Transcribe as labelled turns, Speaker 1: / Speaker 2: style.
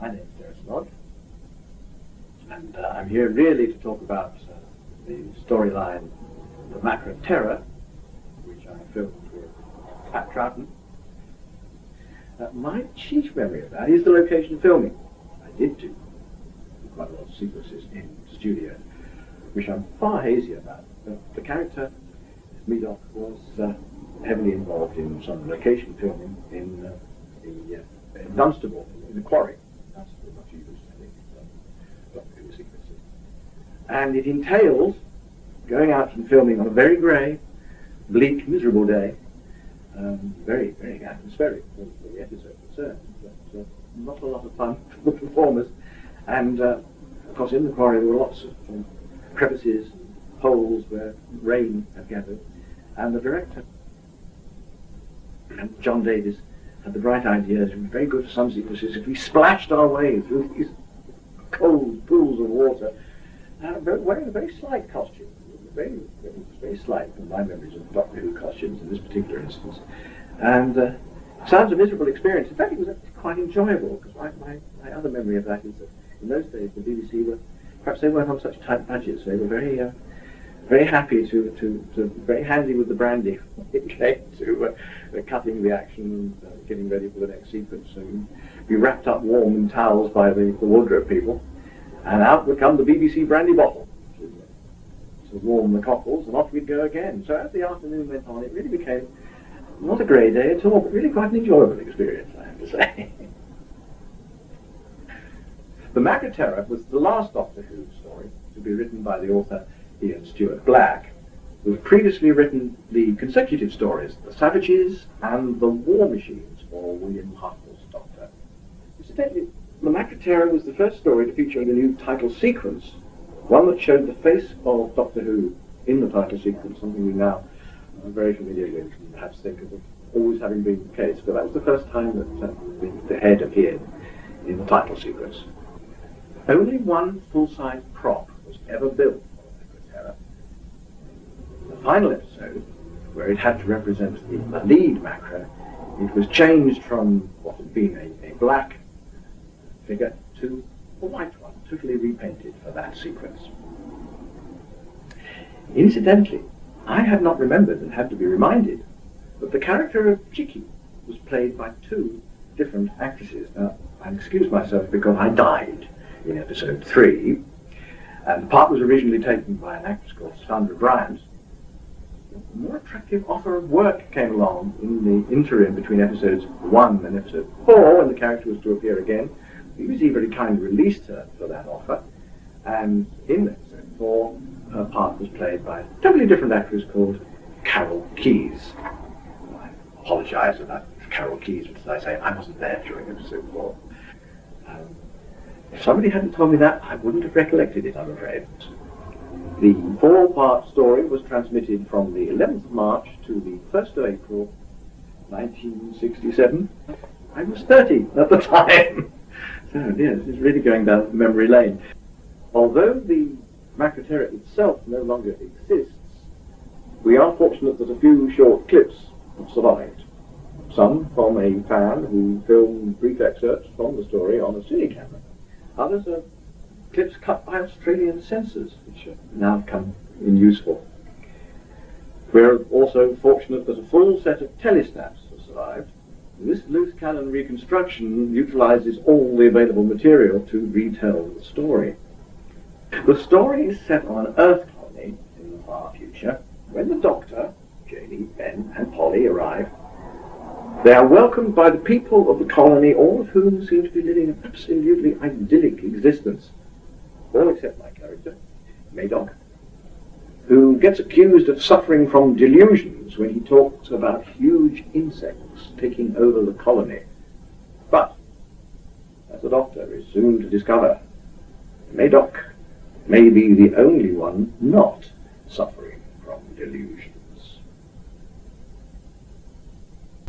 Speaker 1: My name is Derek, and I'm here really to talk about the storyline The Macra Terror, which I filmed with Pat Troughton. My chief memory of that is the location filming. I did do quite a lot of sequences in the studio, which I'm far hazy about. The character, Medoc, was heavily involved in some location filming in Dunstable, in the quarry. Dunstable, much used, I think, Doctor Who sequences. And it entails going out and filming on a very grey, bleak, miserable day. Very, very atmospheric for the episode concerned, but not a lot of fun for the performers. And of course, in the quarry there were lots of crevices, holes where rain had gathered. And the director, John Davis, had the bright idea. It was very good for some sequences if we splashed our way through these cold pools of water, wearing a very slight costume. Very slight from my memories of Doctor Who costumes in this particular instance. And sounds a miserable experience. In fact, it was actually quite enjoyable, because my other memory of that is that in those days the BBC were, perhaps they weren't on such tight budgets, they were very happy to very handy with the brandy when it came to cutting the action and getting ready for the next sequence. So you'd be wrapped up warm in towels by the wardrobe people, and out would come the BBC brandy bottle to warm the cockles, and off we'd go again. So as the afternoon went on, it really became not a grey day at all, but really quite an enjoyable experience, I have to say. The Macra Terror was the last Doctor Who story to be written by the author Ian Stewart Black, who had previously written the consecutive stories, The Savages and The War Machines, for William Hartnell's Doctor. Incidentally, The Macra Terror was the first story to feature in a new title sequence, one that showed the face of Doctor Who in the title sequence, something we now are very familiar with and perhaps think of always having been the case, but that was the first time that the head appeared in the title sequence. Only one full-size prop was ever built for Macra Terror. The final episode, where it had to represent the lead Macra, it was changed from what had been a black figure to a white one, totally repainted for that sequence. Incidentally, I had not remembered and had to be reminded that the character of Chicky was played by two different actresses. Now, I excuse myself because I died in episode 3, and the part was originally taken by an actress called Sandra Bryant. A more attractive offer of work came along in the interim between episodes 1 and episode 4, when the character was to appear again. The BBC very kindly released her for that offer, and in episode 4, her part was played by a totally different actress called Carol Keyes. I apologise about Carol Keyes, because I say I wasn't there during episode 4. If somebody hadn't told me that, I wouldn't have recollected it, I'm afraid. The 4-part story was transmitted from the 11th of March to the 1st of April, 1967. I was 30 at the time. So, dear, this is really going down memory lane. Although the Macra Terror itself no longer exists, we are fortunate that a few short clips have survived. Some from a fan who filmed brief excerpts from the story on a cine camera. Others are clips cut by Australian censors, which have now come in useful. We're also fortunate that a full set of telesnaps have survived. This loose cannon reconstruction utilizes all the available material to retell the story. The story is set on an Earth colony in the far future. When the Doctor, Janie, Ben and Polly arrive, they are welcomed by the people of the colony, all of whom seem to be living an absolutely idyllic existence. All except my character, Medoc, who gets accused of suffering from delusions when he talks about huge insects taking over the colony. But, as the Doctor is soon to discover, Medoc may be the only one not suffering from delusions.